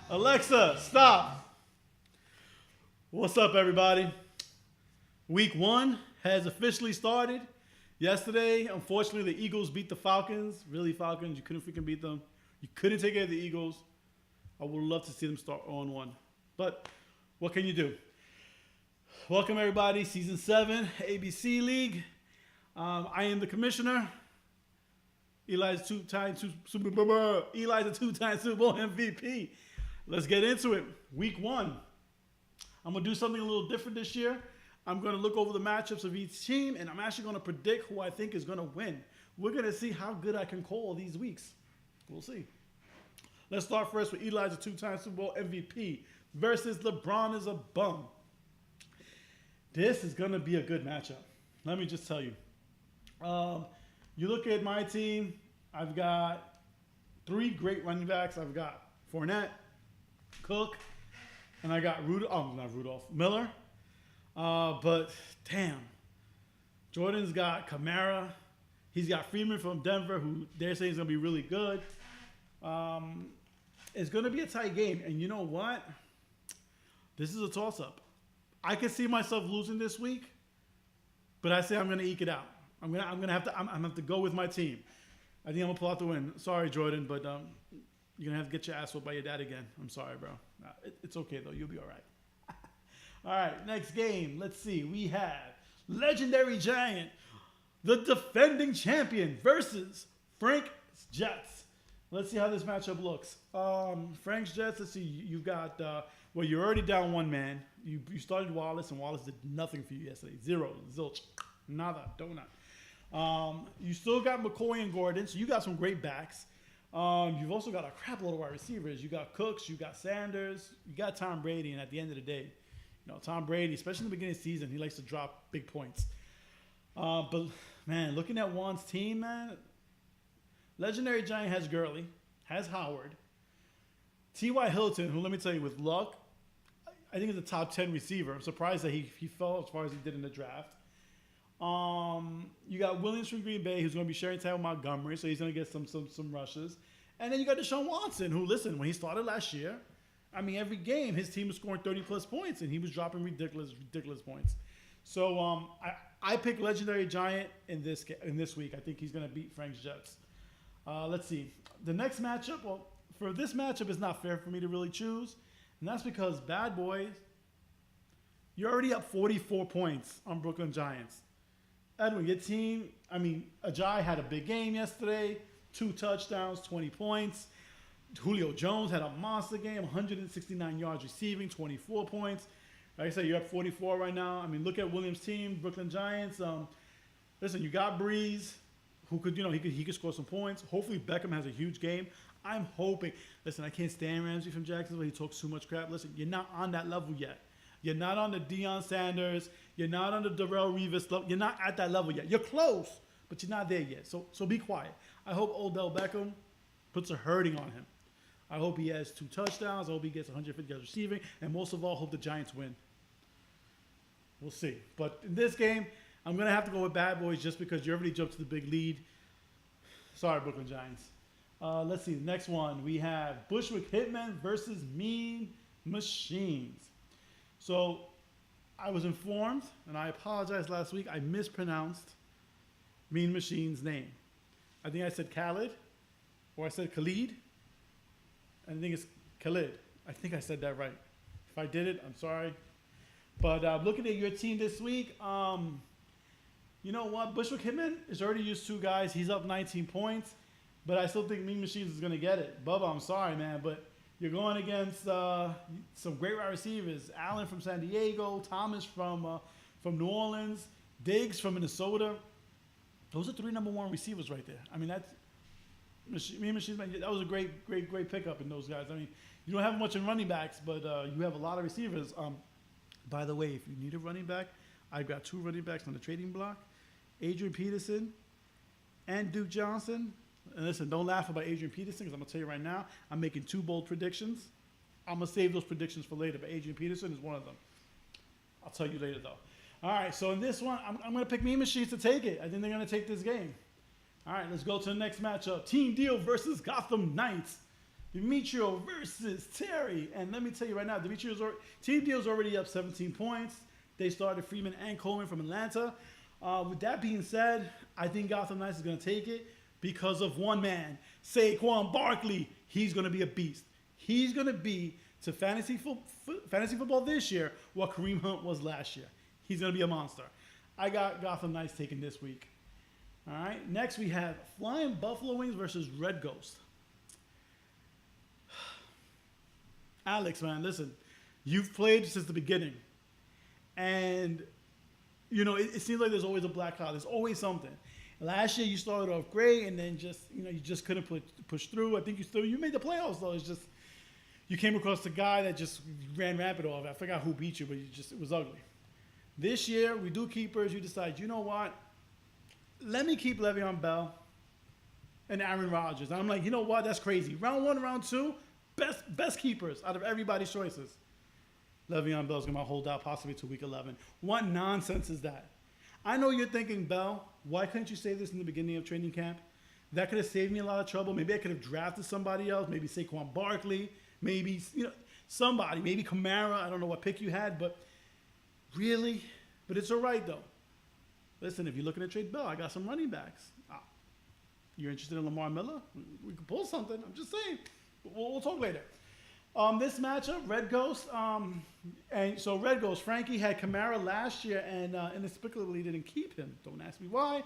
Alexa, stop. What's up, everybody? Week 1 has officially started. Yesterday, unfortunately, the Eagles beat the Falcons. Really, Falcons, you couldn't freaking beat them. You couldn't take care of the Eagles. I would love to see them start 0-1. But what can you do? Welcome, everybody. Season 7, ABC League. I am the commissioner. Eli's a two-time Super Bowl MVP. Let's get into it. Week 1. I'm going to do something a little different this year. I'm going to look over the matchups of each team, and I'm actually going to predict who I think is going to win. We're going to see how good I can call these weeks. We'll see. Let's start first with Eli's a two-time Super Bowl MVP versus LeBron is a bum. This is going to be a good matchup. Let me just tell you. You look at my team, I've got 3 great running backs. I've got Fournette, Cook, and I got Miller. But damn, Jordan's got Kamara. He's got Freeman from Denver, who they're saying is going to be really good. It's going to be a tight game. And you know what? This is a toss-up. I can see myself losing this week, but I say I'm going to eke it out. I'm gonna have to go with my team. I think I'm gonna pull out the win. Sorry, Jordan, but you're gonna have to get your ass whooped by your dad again. I'm sorry, bro. It's okay though. You'll be all right. All right, next game. Let's see. We have Legendary Giant, the defending champion, versus Frank's Jets. Let's see how this matchup looks. Frank's Jets. Let's see. You've got well, you're already down 1 man. You started Wallace, and Wallace did nothing for you yesterday. 0, zilch, nada, donut. You still got McCoy and Gordon, so you got some great backs. You've also got a crap load of wide receivers. You got Cooks, you got Sanders, you got Tom Brady, and at the end of the day, Tom Brady, especially in the beginning of the season, he likes to drop big points. But man, looking at Juan's team, man, Legendary Giant has Gurley, has Howard, T.Y. Hilton, who, let me tell you, with luck, I think is a top 10 receiver. I'm surprised that he fell as far as he did in the draft. You got Williams from Green Bay, who's going to be sharing time with Montgomery, so he's going to get some rushes. And then you got Deshaun Watson, who, listen, when he started last year, I mean, every game his team was scoring 30-plus points, and he was dropping ridiculous points. So I pick Legendary Giant in this week. I think he's going to beat Frank's Jets. Let's see. The next matchup, well, for this matchup, it's not fair for me to really choose, and that's because Bad Boys, you're already up 44 points on Brooklyn Giants. Edwin, your team, I mean, Ajay had a big game yesterday, 2 touchdowns, 20 points. Julio Jones had a monster game, 169 yards receiving, 24 points. Like I said, you're at 44 right now. I mean, look at Williams' team, Brooklyn Giants. Listen, you got Breeze, who could, he could score some points. Hopefully Beckham has a huge game. I'm hoping. Listen, I can't stand Ramsey from Jacksonville. He talks too much crap. Listen, you're not on that level yet. You're not on the Deion Sanders. You're not on the Darrell Revis level. You're not at that level yet. You're close, but you're not there yet. So be quiet. I hope Odell Beckham puts a hurting on him. I hope he has 2 touchdowns. I hope he gets 150 yards receiving. And most of all, hope the Giants win. We'll see. But in this game, I'm going to have to go with Bad Boys just because you already jumped to the big lead. Sorry, Brooklyn Giants. Let's see. The next one, we have Bushwick Hitmen versus Mean Machines. So I was informed, and I apologized last week, I mispronounced Mean Machine's name. I think I said Khalid, or I said Khalid. I think it's Khalid. I think I said that right. If I did it, I'm sorry. But looking at your team this week, you know what? Bushwick Hitman has already used 2 guys. He's up 19 points, but I still think Mean Machines is going to get it. Bubba, I'm sorry, man, but you're going against some great wide receivers. Allen from San Diego, Thomas from New Orleans, Diggs from Minnesota. Those are 3 number 1 receivers right there. I mean, that was a great pickup in those guys. I mean, you don't have much in running backs, but you have a lot of receivers. By the way, if you need a running back, I've got 2 running backs on the trading block, Adrian Peterson and Duke Johnson. And listen, don't laugh about Adrian Peterson because I'm going to tell you right now, I'm making 2 bold predictions. I'm going to save those predictions for later, but Adrian Peterson is one of them. I'll tell you later, though. All right, so in this one, I'm going to pick Mean Machines to take it. I think they're going to take this game. All right, let's go to the next matchup. Team Deal versus Gotham Knights. Demetrio versus Terry. And let me tell you right now, Team Deal's already up 17 points. They started Freeman and Coleman from Atlanta. With that being said, I think Gotham Knights is going to take it because of one man, Saquon Barkley. He's going to be a beast. He's going to be to fantasy football this year what Kareem Hunt was last year. He's going to be a monster. I got Gotham Knights taking this week. All right. Next, we have Flying Buffalo Wings versus Red Ghost. Alex, man, listen. You've played since the beginning. And, you know, it seems like there's always a black cloud. There's always something. Last year, you started off great, and then you just couldn't push through. I think you made the playoffs, though. It's just you came across the guy that just ran rapid off. I forgot who beat you, but it was ugly. This year, we do keepers. You decide, you know what? Let me keep Le'Veon Bell and Aaron Rodgers. And I'm like, you know what? That's crazy. Round 1, round 2, best keepers out of everybody's choices. Le'Veon Bell's going to hold out possibly to week 11. What nonsense is that? I know you're thinking, Bell, why couldn't you say this in the beginning of training camp? That could have saved me a lot of trouble. Maybe I could have drafted somebody else. Maybe Saquon Barkley. Maybe, somebody. Maybe Kamara. I don't know what pick you had, but really? But it's all right, though. Listen, if you're looking to trade Bell, I got some running backs. You're interested in Lamar Miller? We could pull something. I'm just saying. We'll talk later. This matchup, Red Ghost, and so Red Ghost, Frankie had Kamara last year and inexplicably didn't keep him. Don't ask me why.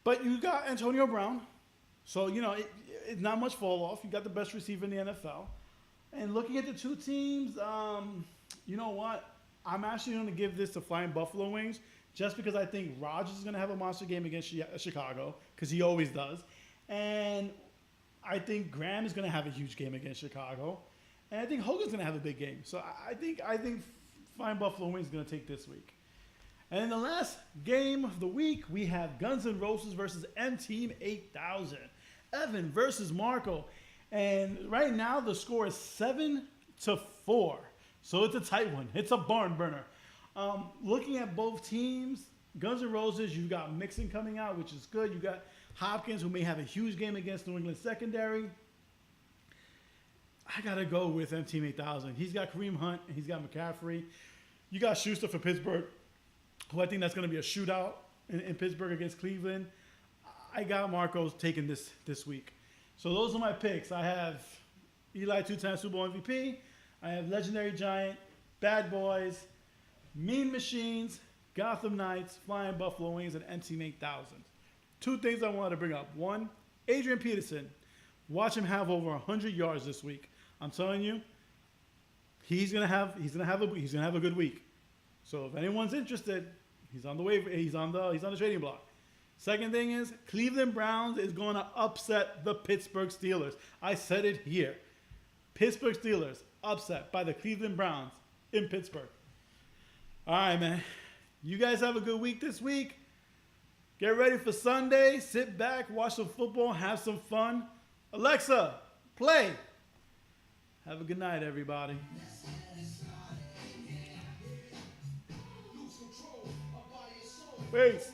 But you got Antonio Brown, so it's not much fall off. You got the best receiver in the NFL. And looking at the two teams, you know what? I'm actually going to give this to Flying Buffalo Wings just because I think Rodgers is going to have a monster game against Chicago because he always does, and I think Graham is going to have a huge game against Chicago, and I think Hogan's going to have a big game. So I think Flying Buffalo Wings is going to take this week. And in the last game of the week, we have Guns N' Roses versus M-Team 8000. Evan versus Marco. And right now, the score is 7-4. So it's a tight one. It's a barn burner. Looking at both teams, Guns N' Roses, you've got Mixon coming out, which is good. You got Hopkins, who may have a huge game against New England secondary. I got to go with M-Team 8000. He's got Kareem Hunt, and he's got McCaffrey. You got Schuster for Pittsburgh, who I think that's going to be a shootout in Pittsburgh against Cleveland. I got Marcos taking this week. So those are my picks. I have Eli, 2-time Super Bowl MVP. I have Legendary Giant, Bad Boys, Mean Machines, Gotham Knights, Flying Buffalo Wings, and M-Team 8000. Two things I wanted to bring up. One, Adrian Peterson. Watch him have over 100 yards this week. I'm telling you, he's gonna have a good week. So if anyone's interested, he's on the waiver. He's on the trading block. Second thing is Cleveland Browns is going to upset the Pittsburgh Steelers. I said it here. Pittsburgh Steelers upset by the Cleveland Browns in Pittsburgh. All right, man. You guys have a good week this week. Get ready for Sunday. Sit back, watch some football, have some fun. Alexa, play. Have a good night, everybody. Peace.